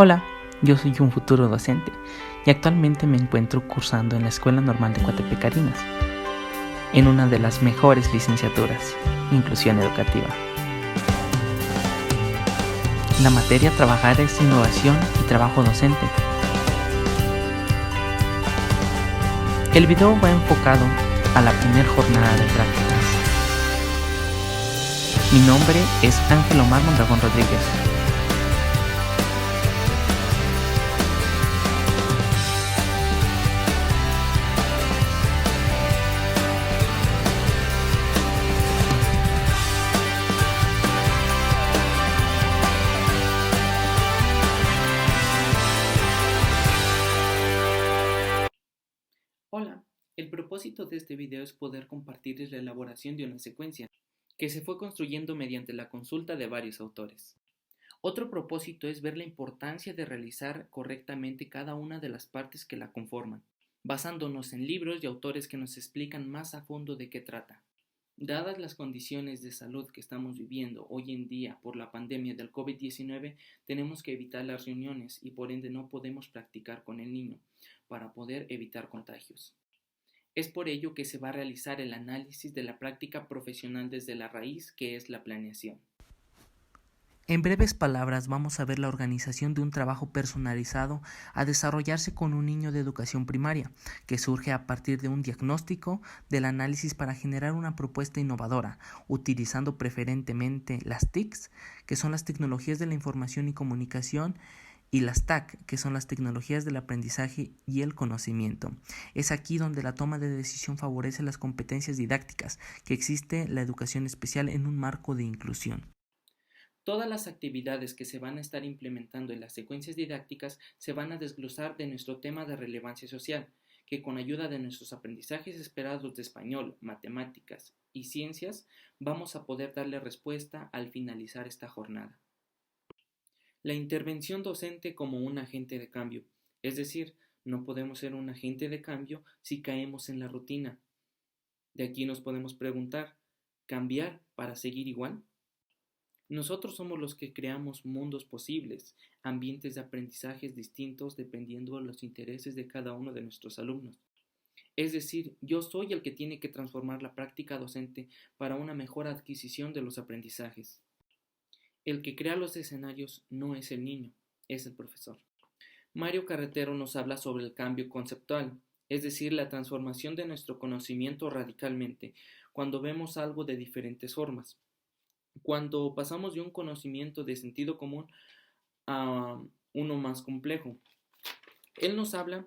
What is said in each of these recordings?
Hola, yo soy un futuro docente y actualmente me encuentro cursando en la Escuela Normal de Coatepec Arenas, en una de las mejores licenciaturas, Inclusión Educativa. La materia a trabajar es innovación y trabajo docente. El video va enfocado a la primera jornada de prácticas. Mi nombre es Ángel Omar Mondragón Rodríguez. Hola, el propósito de este video es poder compartirles la elaboración de una secuencia que se fue construyendo mediante la consulta de varios autores. Otro propósito es ver la importancia de realizar correctamente cada una de las partes que la conforman, basándonos en libros y autores que nos explican más a fondo de qué trata. Dadas las condiciones de salud que estamos viviendo hoy en día por la pandemia del COVID-19, tenemos que evitar las reuniones y por ende no podemos practicar con el niño para poder evitar contagios. Es por ello que se va a realizar el análisis de la práctica profesional desde la raíz, que es la planeación. En breves palabras, vamos a ver la organización de un trabajo personalizado a desarrollarse con un niño de educación primaria, que surge a partir de un diagnóstico del análisis para generar una propuesta innovadora, utilizando preferentemente las TICs, que son las tecnologías de la información y comunicación, y las TAC, que son las tecnologías del aprendizaje y el conocimiento. Es aquí donde la toma de decisión favorece las competencias didácticas, que existe la educación especial en un marco de inclusión. Todas las actividades que se van a estar implementando en las secuencias didácticas se van a desglosar de nuestro tema de relevancia social, que con ayuda de nuestros aprendizajes esperados de español, matemáticas y ciencias, vamos a poder darle respuesta al finalizar esta jornada. La intervención docente como un agente de cambio, es decir, no podemos ser un agente de cambio si caemos en la rutina. De aquí nos podemos preguntar, ¿cambiar para seguir igual? Nosotros somos los que creamos mundos posibles, ambientes de aprendizajes distintos dependiendo de los intereses de cada uno de nuestros alumnos. Es decir, yo soy el que tiene que transformar la práctica docente para una mejor adquisición de los aprendizajes. El que crea los escenarios no es el niño, es el profesor. Mario Carretero nos habla sobre el cambio conceptual, es decir, la transformación de nuestro conocimiento radicalmente, cuando vemos algo de diferentes formas. Cuando pasamos de un conocimiento de sentido común a uno más complejo. Él nos habla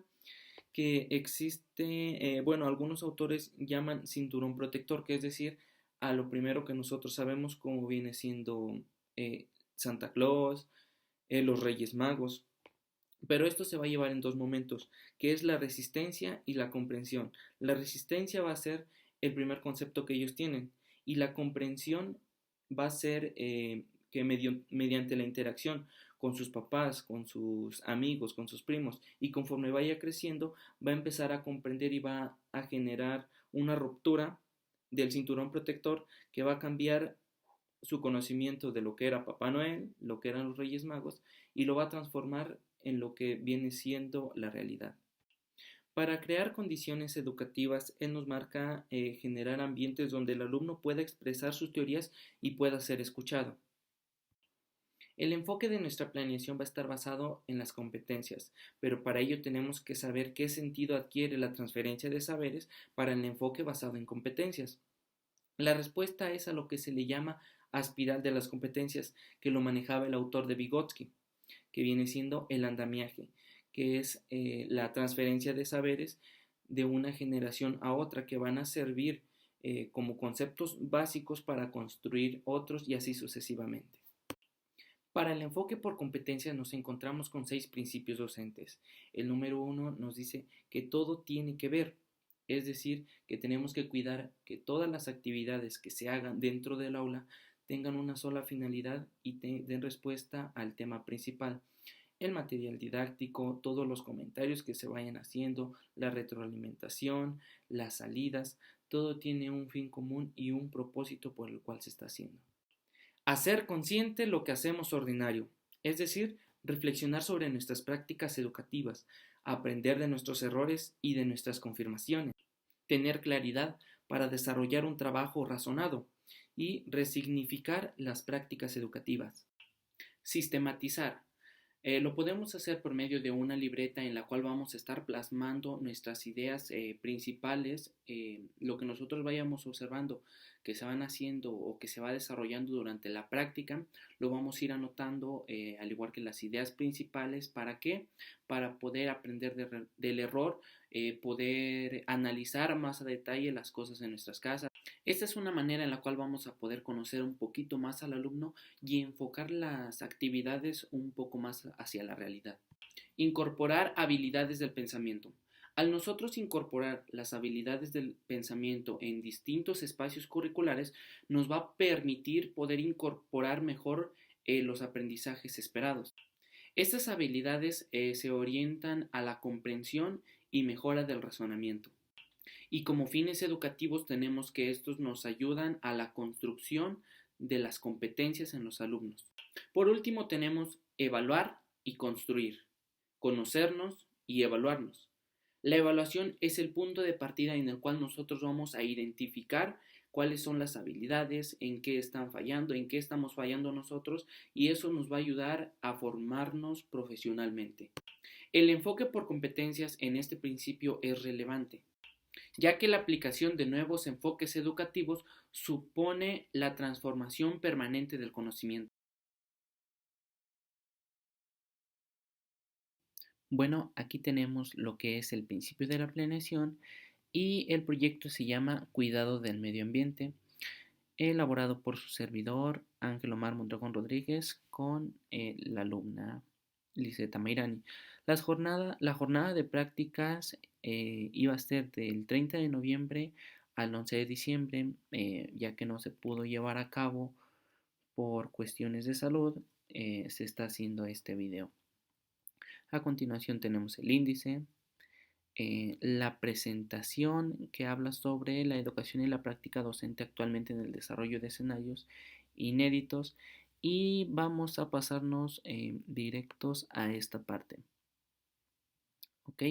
que existe, algunos autores llaman cinturón protector, que es decir, a lo primero que nosotros sabemos como viene siendo Santa Claus, los Reyes Magos. Pero esto se va a llevar en dos momentos, que es la resistencia y la comprensión. La resistencia va a ser el primer concepto que ellos tienen y la comprensión va a ser que mediante la interacción con sus papás, con sus amigos, con sus primos y conforme vaya creciendo va a empezar a comprender y va a generar una ruptura del cinturón protector que va a cambiar su conocimiento de lo que era Papá Noel, lo que eran los Reyes Magos, y lo va a transformar en lo que viene siendo la realidad. Para crear condiciones educativas, él nos marca generar ambientes donde el alumno pueda expresar sus teorías y pueda ser escuchado. El enfoque de nuestra planeación va a estar basado en las competencias, pero para ello tenemos que saber qué sentido adquiere la transferencia de saberes para el enfoque basado en competencias. La respuesta es a lo que se le llama espiral de las competencias, que lo manejaba el autor de Vygotsky, que viene siendo el andamiaje, que es la transferencia de saberes de una generación a otra que van a servir como conceptos básicos para construir otros y así sucesivamente. Para el enfoque por competencias nos encontramos con 6 principios docentes. El número 1 nos dice que todo tiene que ver, es decir, que tenemos que cuidar que todas las actividades que se hagan dentro del aula tengan una sola finalidad y den respuesta al tema principal. El material didáctico, todos los comentarios que se vayan haciendo, la retroalimentación, las salidas, todo tiene un fin común y un propósito por el cual se está haciendo. Hacer consciente lo que hacemos ordinario, es decir, reflexionar sobre nuestras prácticas educativas, aprender de nuestros errores y de nuestras confirmaciones, tener claridad para desarrollar un trabajo razonado y resignificar las prácticas educativas. Sistematizar. Lo podemos hacer por medio de una libreta en la cual vamos a estar plasmando nuestras ideas principales, lo que nosotros vayamos observando que se van haciendo o que se va desarrollando durante la práctica, lo vamos a ir anotando al igual que las ideas principales. ¿Para qué? Para poder aprender del error, poder analizar más a detalle las cosas en nuestras casas. Esta es una manera en la cual vamos a poder conocer un poquito más al alumno y enfocar las actividades un poco más hacia la realidad. Incorporar habilidades del pensamiento. Al nosotros incorporar las habilidades del pensamiento en distintos espacios curriculares, nos va a permitir poder incorporar mejor los aprendizajes esperados. Estas habilidades se orientan a la comprensión y mejora del razonamiento. Y como fines educativos tenemos que estos nos ayudan a la construcción de las competencias en los alumnos. Por último tenemos evaluar y construir, conocernos y evaluarnos. La evaluación es el punto de partida en el cual nosotros vamos a identificar cuáles son las habilidades, en qué están fallando, en qué estamos fallando nosotros, y eso nos va a ayudar a formarnos profesionalmente. El enfoque por competencias en este principio es relevante, ya que la aplicación de nuevos enfoques educativos supone la transformación permanente del conocimiento. Bueno, aquí tenemos lo que es el principio de la planeación y el proyecto se llama Cuidado del Medio Ambiente, elaborado por su servidor Ángel Omar Mondragón Rodríguez con la alumna Liseta Mairani. La jornada de prácticas iba a ser del 30 de noviembre al 11 de diciembre, ya que no se pudo llevar a cabo por cuestiones de salud, se está haciendo este video. A continuación tenemos el índice, la presentación que habla sobre la educación y la práctica docente actualmente en el desarrollo de escenarios inéditos, y vamos a pasarnos directos a esta parte. ¿Ok?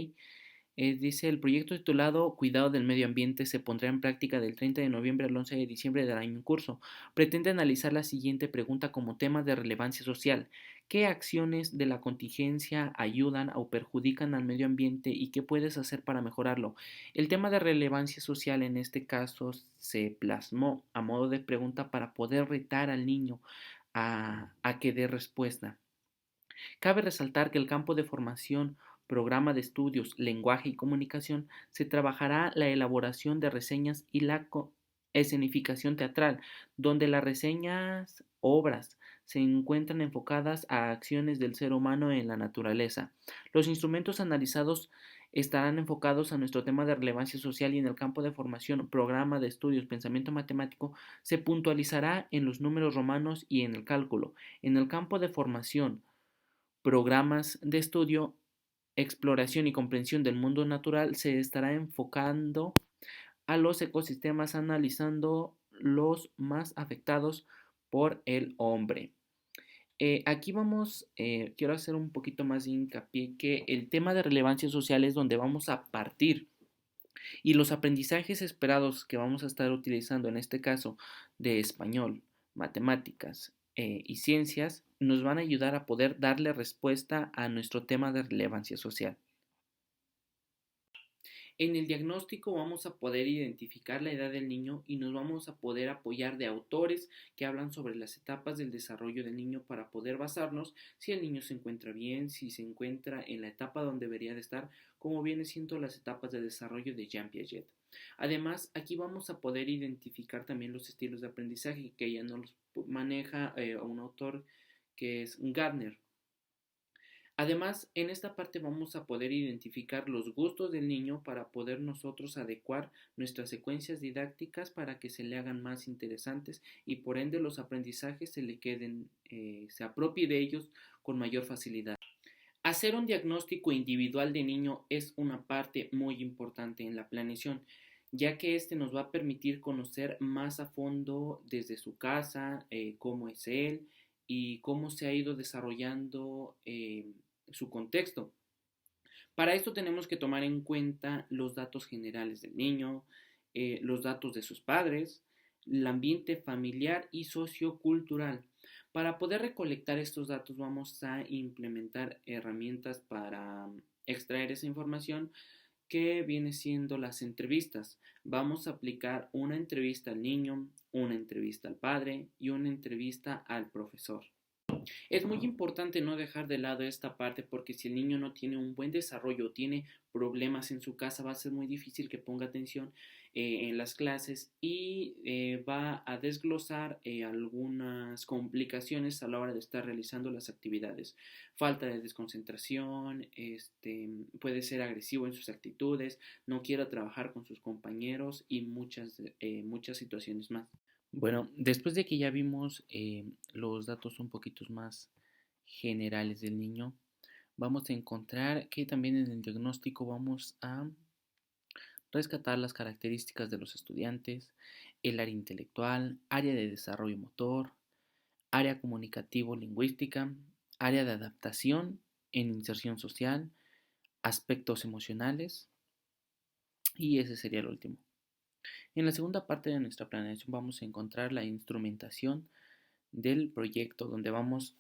Dice, el proyecto titulado Cuidado del Medio Ambiente se pondrá en práctica del 30 de noviembre al 11 de diciembre del año en curso. Pretende analizar la siguiente pregunta como tema de relevancia social. ¿Qué acciones de la contingencia ayudan o perjudican al medio ambiente y qué puedes hacer para mejorarlo? El tema de relevancia social en este caso se plasmó a modo de pregunta para poder retar al niño a que dé respuesta. Cabe resaltar que el campo de formación, programa de estudios, lenguaje y comunicación se trabajará la elaboración de reseñas y la escenificación teatral, donde las reseñas, obras, se encuentran enfocadas a acciones del ser humano en la naturaleza. Los instrumentos analizados estarán enfocados a nuestro tema de relevancia social y en el campo de formación, programa de estudios, pensamiento matemático, se puntualizará en los números romanos y en el cálculo. En el campo de formación, programas de estudio, exploración y comprensión del mundo natural, se estará enfocando a los ecosistemas analizando los más afectados por el hombre. Aquí quiero hacer un poquito más de hincapié que el tema de relevancia social es donde vamos a partir, y los aprendizajes esperados que vamos a estar utilizando en este caso de español, matemáticas y ciencias nos van a ayudar a poder darle respuesta a nuestro tema de relevancia social. En el diagnóstico vamos a poder identificar la edad del niño y nos vamos a poder apoyar de autores que hablan sobre las etapas del desarrollo del niño para poder basarnos si el niño se encuentra bien, si se encuentra en la etapa donde debería de estar, como viene siendo las etapas de desarrollo de Jean Piaget. Además, aquí vamos a poder identificar también los estilos de aprendizaje que ya nos maneja un autor que es Gardner. Además, en esta parte vamos a poder identificar los gustos del niño para poder nosotros adecuar nuestras secuencias didácticas para que se le hagan más interesantes y por ende los aprendizajes se apropie de ellos con mayor facilidad. Hacer un diagnóstico individual de niño es una parte muy importante en la planeación, ya que este nos va a permitir conocer más a fondo desde su casa, cómo es él, y cómo se ha ido desarrollando su contexto. Para esto tenemos que tomar en cuenta los datos generales del niño, los datos de sus padres, el ambiente familiar y sociocultural. Para poder recolectar estos datos vamos a implementar herramientas para extraer esa información que viene siendo las entrevistas. Vamos a aplicar una entrevista al niño, una entrevista al padre y una entrevista al profesor. Es muy importante no dejar de lado esta parte porque si el niño no tiene un buen desarrollo o tiene problemas en su casa, va a ser muy difícil que ponga atención en las clases y va a desglosar algunas complicaciones a la hora de estar realizando las actividades. Falta de desconcentración, puede ser agresivo en sus actitudes, no quiere trabajar con sus compañeros y muchas situaciones más. Bueno, después de que ya vimos los datos un poquito más generales del niño, vamos a encontrar que también en el diagnóstico vamos a rescatar las características de los estudiantes, el área intelectual, área de desarrollo motor, área comunicativo-lingüística, área de adaptación en inserción social, aspectos emocionales y ese sería el último. En la segunda parte de nuestra planeación vamos a encontrar la instrumentación del proyecto donde vamos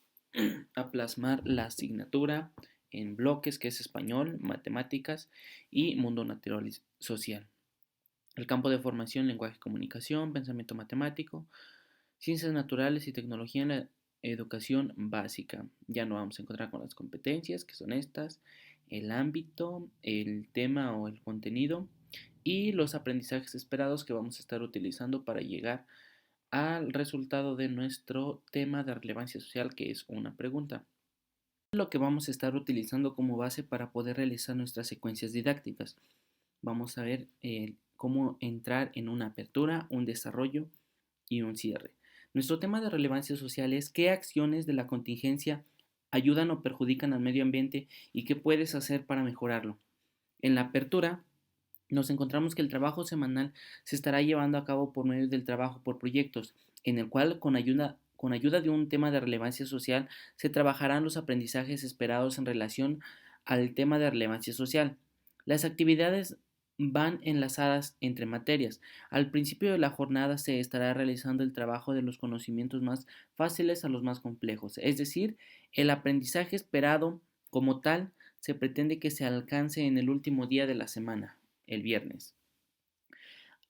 a plasmar la asignatura en bloques que es español, matemáticas y mundo natural y social. El campo de formación, lenguaje y comunicación, pensamiento matemático, ciencias naturales y tecnología en la educación básica. Ya no vamos a encontrar con las competencias, que son estas, el ámbito, el tema o el contenido y los aprendizajes esperados que vamos a estar utilizando para llegar al resultado de nuestro tema de relevancia social, que es una pregunta. Lo que vamos a estar utilizando como base para poder realizar nuestras secuencias didácticas. Vamos a ver cómo entrar en una apertura, un desarrollo y un cierre. Nuestro tema de relevancia social es qué acciones de la contingencia ayudan o perjudican al medio ambiente y qué puedes hacer para mejorarlo. En la apertura nos encontramos que el trabajo semanal se estará llevando a cabo por medio del trabajo por proyectos, en el cual con ayuda de un tema de relevancia social se trabajarán los aprendizajes esperados en relación al tema de relevancia social. Las actividades van enlazadas entre materias. Al principio de la jornada se estará realizando el trabajo de los conocimientos más fáciles a los más complejos, es decir, el aprendizaje esperado como tal se pretende que se alcance en el último día de la semana, el viernes.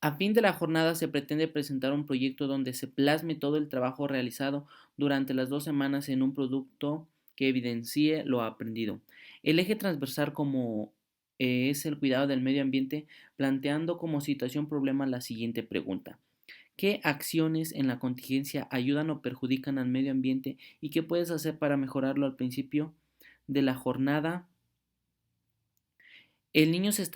A fin de la jornada se pretende presentar un proyecto donde se plasme todo el trabajo realizado durante las 2 semanas en un producto que evidencie lo aprendido. El eje transversal como es el cuidado del medio ambiente, planteando como situación problema la siguiente pregunta. ¿Qué acciones en la contingencia ayudan o perjudican al medio ambiente y qué puedes hacer para mejorarlo al principio de la jornada? El niño se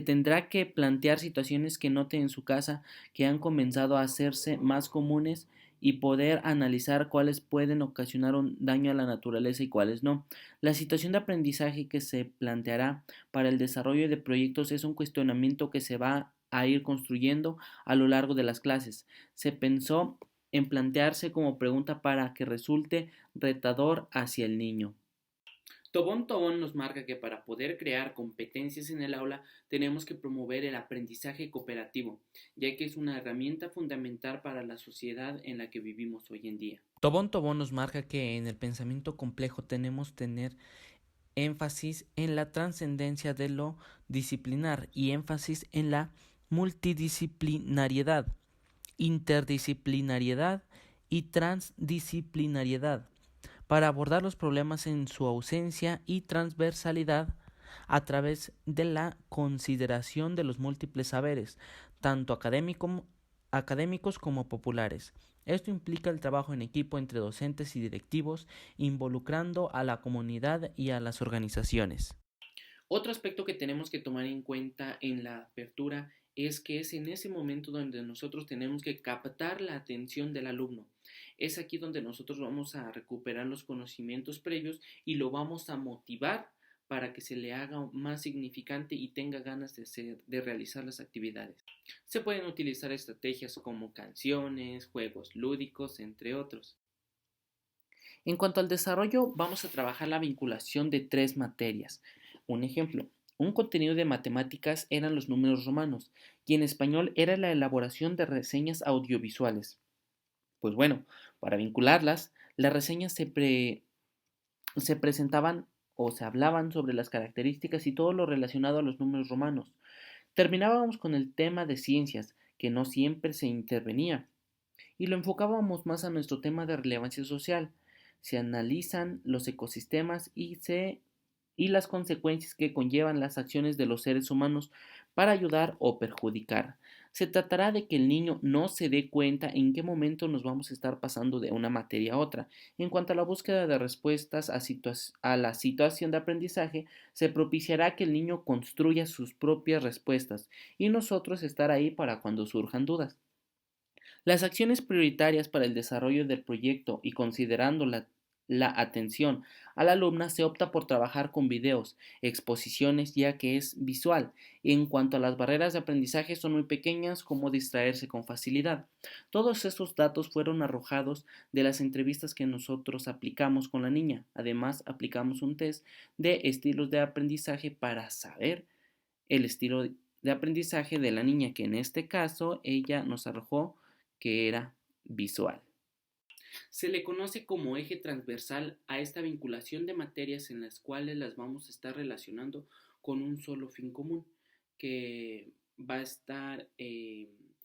tendrá que plantear situaciones que note en su casa que han comenzado a hacerse más comunes y poder analizar cuáles pueden ocasionar un daño a la naturaleza y cuáles no. La situación de aprendizaje que se planteará para el desarrollo de proyectos es un cuestionamiento que se va a ir construyendo a lo largo de las clases. Se pensó en plantearse como pregunta para que resulte retador hacia el niño. Tobón Tobón nos marca que para poder crear competencias en el aula tenemos que promover el aprendizaje cooperativo, ya que es una herramienta fundamental para la sociedad en la que vivimos hoy en día. Tobón Tobón nos marca que en el pensamiento complejo tenemos que tener énfasis en la trascendencia de lo disciplinar y énfasis en la multidisciplinariedad, interdisciplinariedad y transdisciplinariedad para abordar los problemas en su ausencia y transversalidad a través de la consideración de los múltiples saberes, tanto académicos como populares. Esto implica el trabajo en equipo entre docentes y directivos, involucrando a la comunidad y a las organizaciones. Otro aspecto que tenemos que tomar en cuenta en la apertura es que es en ese momento donde nosotros tenemos que captar la atención del alumno. Es aquí donde nosotros vamos a recuperar los conocimientos previos y lo vamos a motivar para que se le haga más significante y tenga ganas de realizar las actividades. Se pueden utilizar estrategias como canciones, juegos lúdicos, entre otros. En cuanto al desarrollo, vamos a trabajar la vinculación de tres materias. Un ejemplo, un contenido de matemáticas eran los números romanos y en español era la elaboración de reseñas audiovisuales. Pues bueno, para vincularlas, las reseñas se presentaban o se hablaban sobre las características y todo lo relacionado a los números romanos. Terminábamos con el tema de ciencias, que no siempre se intervenía, y lo enfocábamos más a nuestro tema de relevancia social. Se analizan los ecosistemas y las consecuencias que conllevan las acciones de los seres humanos para ayudar o perjudicar. Se tratará de que el niño no se dé cuenta en qué momento nos vamos a estar pasando de una materia a otra. En cuanto a la búsqueda de respuestas a la situación de aprendizaje, se propiciará que el niño construya sus propias respuestas y nosotros estar ahí para cuando surjan dudas. Las acciones prioritarias para el desarrollo del proyecto y considerando la atención a la alumna se opta por trabajar con videos, exposiciones ya que es visual. En cuanto a las barreras de aprendizaje son muy pequeñas como distraerse con facilidad. Todos esos datos fueron arrojados de las entrevistas que nosotros aplicamos con la niña. Además, aplicamos un test de estilos de aprendizaje para saber el estilo de aprendizaje de la niña, que en este caso ella nos arrojó que era visual. Se le conoce como eje transversal a esta vinculación de materias en las cuales las vamos a estar relacionando con un solo fin común, que va a estar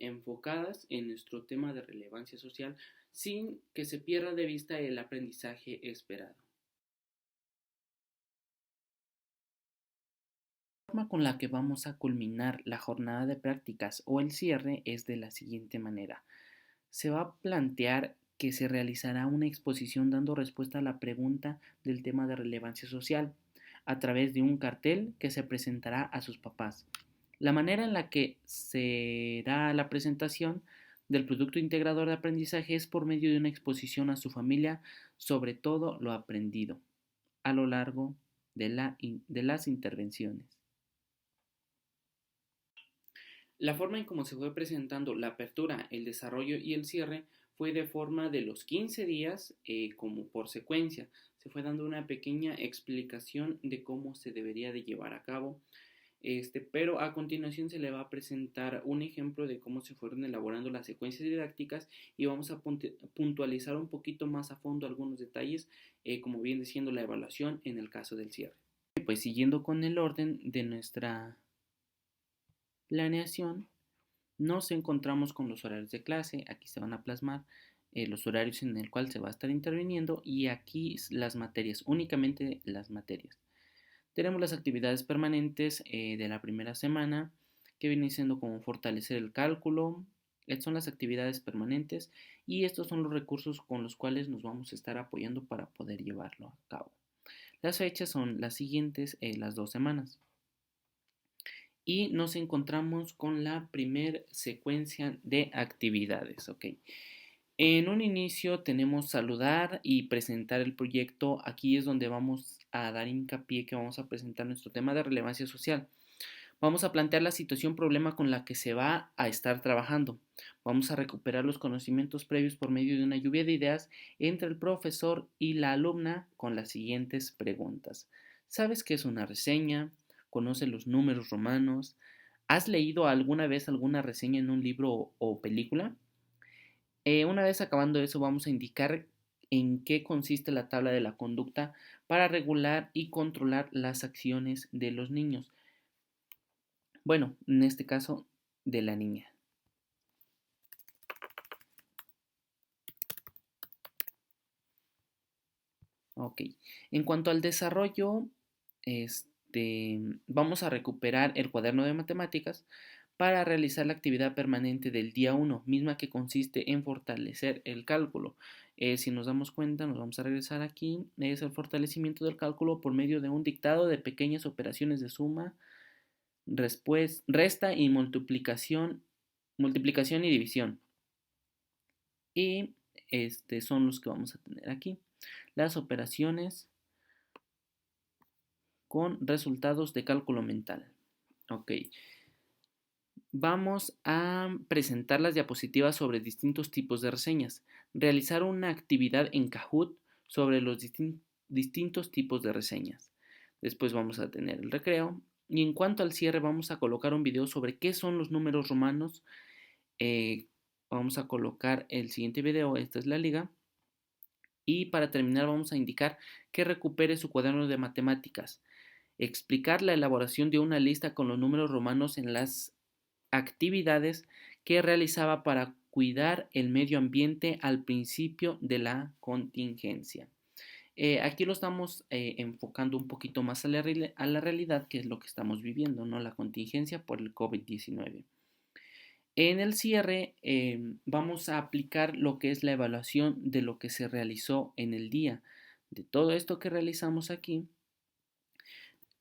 enfocadas en nuestro tema de relevancia social sin que se pierda de vista el aprendizaje esperado. La forma con la que vamos a culminar la jornada de prácticas o el cierre es de la siguiente manera. Se va a plantear que se realizará una exposición dando respuesta a la pregunta del tema de relevancia social a través de un cartel que se presentará a sus papás. La manera en la que será la presentación del producto integrador de aprendizaje es por medio de una exposición a su familia sobre todo lo aprendido a lo largo de las intervenciones. La forma en cómo se fue presentando la apertura, el desarrollo y el cierre fue de forma de los 15 días como por secuencia. Se fue dando una pequeña explicación de cómo se debería de llevar a cabo. Pero a continuación se le va a presentar un ejemplo de cómo se fueron elaborando las secuencias didácticas y vamos a puntualizar un poquito más a fondo algunos detalles, como viene siendo la evaluación en el caso del cierre. Pues siguiendo con el orden de nuestra planeación, nos encontramos con los horarios de clase. Aquí se van a plasmar los horarios en el cual se va a estar interviniendo y aquí las materias, únicamente las materias. Tenemos las actividades permanentes de la primera semana, que viene siendo como fortalecer el cálculo. Estas son las actividades permanentes y estos son los recursos con los cuales nos vamos a estar apoyando para poder llevarlo a cabo. Las fechas son las siguientes, las 2 semanas. Y nos encontramos con la primer secuencia de actividades. ¿Ok? En un inicio tenemos saludar y presentar el proyecto. Aquí es donde vamos a dar hincapié que vamos a presentar nuestro tema de relevancia social. Vamos a plantear la situación problema con la que se va a estar trabajando. Vamos a recuperar los conocimientos previos por medio de una lluvia de ideas entre el profesor y la alumna con las siguientes preguntas. ¿Sabes qué es una reseña? ¿Conoces los números romanos? ¿Has leído alguna vez alguna reseña en un libro o película? Una vez acabando eso, vamos a indicar en qué consiste la tabla de la conducta para regular y controlar las acciones de los niños. Bueno, en este caso, de la niña. Ok. En cuanto al desarrollo, vamos a recuperar el cuaderno de matemáticas para realizar la actividad permanente del día 1, misma que consiste en fortalecer el cálculo. Si nos damos cuenta, nos vamos a regresar aquí, es el fortalecimiento del cálculo por medio de un dictado de pequeñas operaciones de suma, resta y multiplicación y división. Y son los que vamos a tener aquí. Las operaciones con resultados de cálculo mental. Ok. Vamos a presentar las diapositivas sobre distintos tipos de reseñas. Realizar una actividad en Kahoot sobre los distintos tipos de reseñas. Después vamos a tener el recreo. Y en cuanto al cierre, vamos a colocar un video sobre qué son los números romanos. Vamos a colocar el siguiente video, esta es la liga. Y para terminar vamos a indicar que recupere su cuaderno de matemáticas, explicar la elaboración de una lista con los números romanos en las actividades que realizaba para cuidar el medio ambiente al principio de la contingencia. Aquí lo estamos enfocando un poquito más a la realidad, que es lo que estamos viviendo, ¿no? La contingencia por el COVID-19. En el cierre vamos a aplicar lo que es la evaluación de lo que se realizó en el día. De todo esto que realizamos aquí,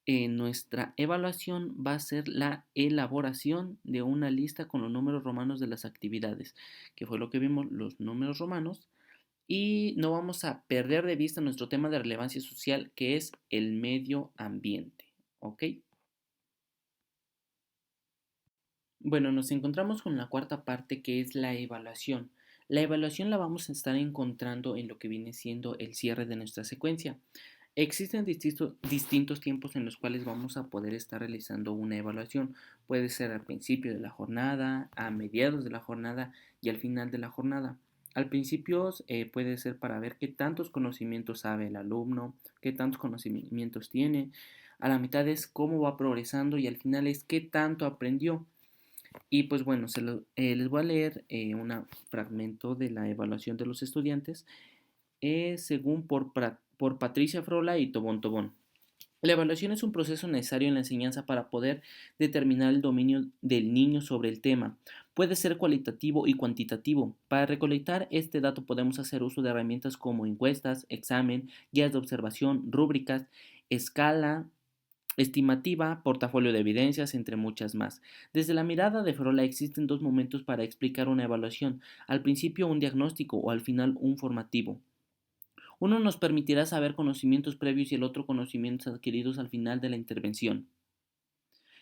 nuestra evaluación va a ser la elaboración de una lista con los números romanos de las actividades, que fue lo que vimos, los números romanos, y no vamos a perder de vista nuestro tema de relevancia social, que es el medio ambiente. ¿Ok? Bueno, nos encontramos con la cuarta parte, que es la evaluación. La evaluación la vamos a estar encontrando en lo que viene siendo el cierre de nuestra secuencia. Existen distintos tiempos en los cuales vamos a poder estar realizando una evaluación. Puede ser al principio de la jornada, a mediados de la jornada y al final de la jornada. Al principio puede ser para ver qué tantos conocimientos sabe el alumno, qué tantos conocimientos tiene. A la mitad es cómo va progresando y al final es qué tanto aprendió. Y pues bueno, les voy a leer un fragmento de la evaluación de los estudiantes según por Patricia Frola y Tobón Tobón. La evaluación es un proceso necesario en la enseñanza para poder determinar el dominio del niño sobre el tema. Puede ser cualitativo y cuantitativo. Para recolectar este dato podemos hacer uso de herramientas como encuestas, examen, guías de observación, rúbricas, escala estimativa, portafolio de evidencias, entre muchas más. Desde la mirada de Frola existen dos momentos para explicar una evaluación, al principio un diagnóstico o al final un formativo. Uno nos permitirá saber conocimientos previos y el otro conocimientos adquiridos al final de la intervención.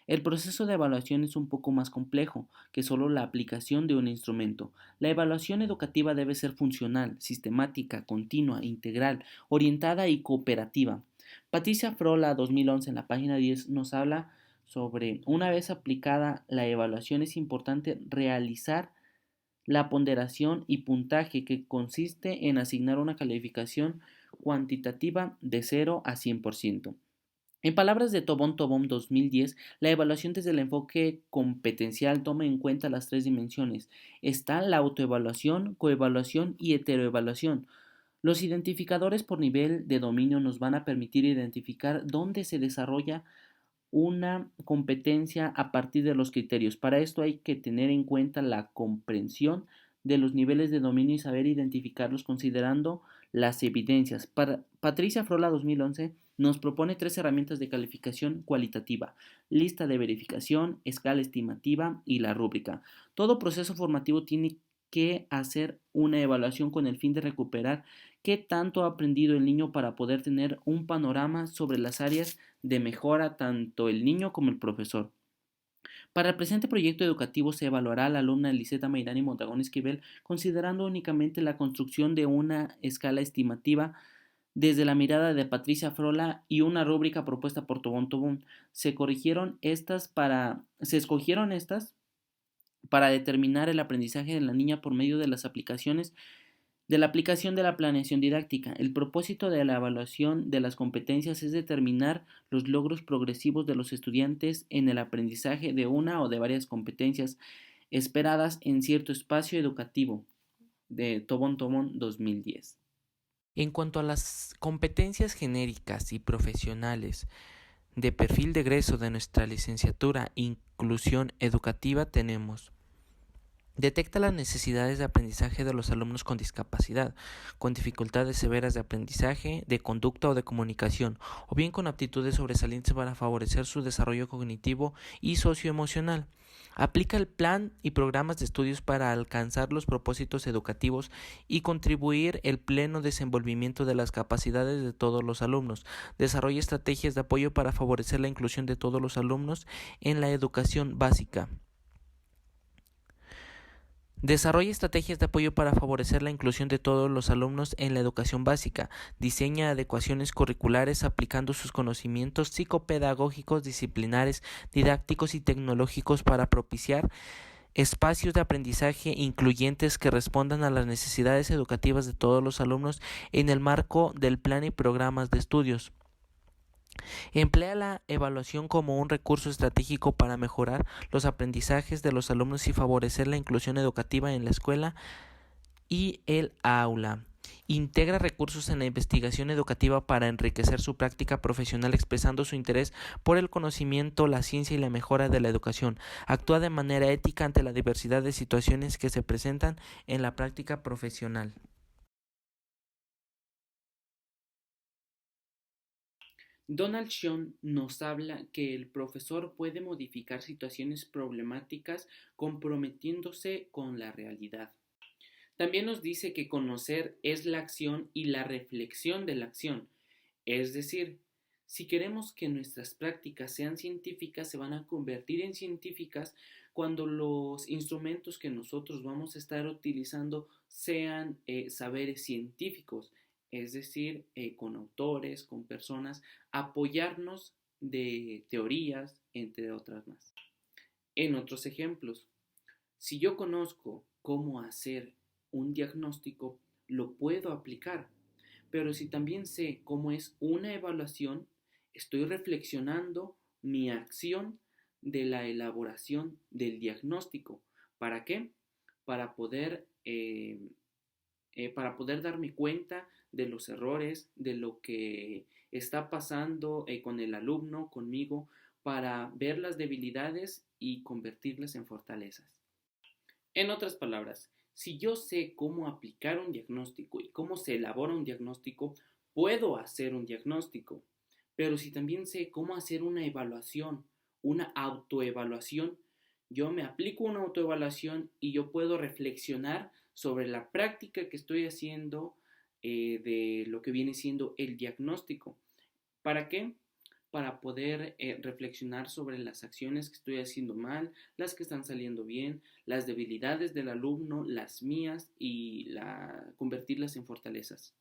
El proceso de evaluación es un poco más complejo que solo la aplicación de un instrumento. La evaluación educativa debe ser funcional, sistemática, continua, integral, orientada y cooperativa. Patricia Frola, 2011, en la página 10, nos habla sobre, una vez aplicada la evaluación, es importante realizar la ponderación y puntaje, que consiste en asignar una calificación cuantitativa de 0 a 100%. En palabras de Tobón Tobón 2010, la evaluación desde el enfoque competencial toma en cuenta las tres dimensiones. Está la autoevaluación, coevaluación y heteroevaluación. Los identificadores por nivel de dominio nos van a permitir identificar dónde se desarrolla una competencia a partir de los criterios. Para esto hay que tener en cuenta la comprensión de los niveles de dominio y saber identificarlos considerando las evidencias. Patricia Frola 2011 nos propone tres herramientas de calificación cualitativa: lista de verificación, escala estimativa y la rúbrica. Todo proceso formativo tiene que hacer una evaluación con el fin de recuperar qué tanto ha aprendido el niño para poder tener un panorama sobre las áreas de mejora tanto el niño como el profesor. Para el presente proyecto educativo se evaluará a la alumna Liseta Mairani Mondragón Esquivel considerando únicamente la construcción de una escala estimativa desde la mirada de Patricia Frola y una rúbrica propuesta por Tobón Tobón. Se escogieron estas para determinar el aprendizaje de la niña por medio de las aplicaciones de la aplicación de la planeación didáctica. El propósito de la evaluación de las competencias es determinar los logros progresivos de los estudiantes en el aprendizaje de una o de varias competencias esperadas en cierto espacio educativo. De Tobón Tobón 2010. En cuanto a las competencias genéricas y profesionales de perfil de egreso de nuestra licenciatura Inclusión Educativa, tenemos: detecta las necesidades de aprendizaje de los alumnos con discapacidad, con dificultades severas de aprendizaje, de conducta o de comunicación, o bien con aptitudes sobresalientes para favorecer su desarrollo cognitivo y socioemocional. Aplica el plan y programas de estudios para alcanzar los propósitos educativos y contribuir el pleno desenvolvimiento de las capacidades de todos los alumnos. Desarrolla estrategias de apoyo para favorecer la inclusión de todos los alumnos en la educación básica. Desarrolla estrategias de apoyo para favorecer la inclusión de todos los alumnos en la educación básica. Diseña adecuaciones curriculares aplicando sus conocimientos psicopedagógicos, disciplinares, didácticos y tecnológicos para propiciar espacios de aprendizaje incluyentes que respondan a las necesidades educativas de todos los alumnos en el marco del plan y programas de estudios. Emplea la evaluación como un recurso estratégico para mejorar los aprendizajes de los alumnos y favorecer la inclusión educativa en la escuela y el aula. Integra recursos en la investigación educativa para enriquecer su práctica profesional expresando su interés por el conocimiento, la ciencia y la mejora de la educación. Actúa de manera ética ante la diversidad de situaciones que se presentan en la práctica profesional. Donald Schoen nos habla que el profesor puede modificar situaciones problemáticas comprometiéndose con la realidad. También nos dice que conocer es la acción y la reflexión de la acción. Es decir, si queremos que nuestras prácticas sean científicas, se van a convertir en científicas cuando los instrumentos que nosotros vamos a estar utilizando sean saberes científicos, es decir, con autores, con personas, apoyarnos de teorías, entre otras más. En otros ejemplos, si yo conozco cómo hacer un diagnóstico, lo puedo aplicar. Pero si también sé cómo es una evaluación, estoy reflexionando mi acción de la elaboración del diagnóstico. ¿Para qué? Para poder darme cuenta de los errores, de lo que está pasando con el alumno, conmigo, para ver las debilidades y convertirlas en fortalezas. En otras palabras, si yo sé cómo aplicar un diagnóstico y cómo se elabora un diagnóstico, puedo hacer un diagnóstico. Pero si también sé cómo hacer una evaluación, una autoevaluación, yo me aplico una autoevaluación y yo puedo reflexionar sobre la práctica que estoy haciendo de lo que viene siendo el diagnóstico. ¿Para qué? Para poder reflexionar sobre las acciones que estoy haciendo mal, las que están saliendo bien, las debilidades del alumno, las mías y convertirlas en fortalezas.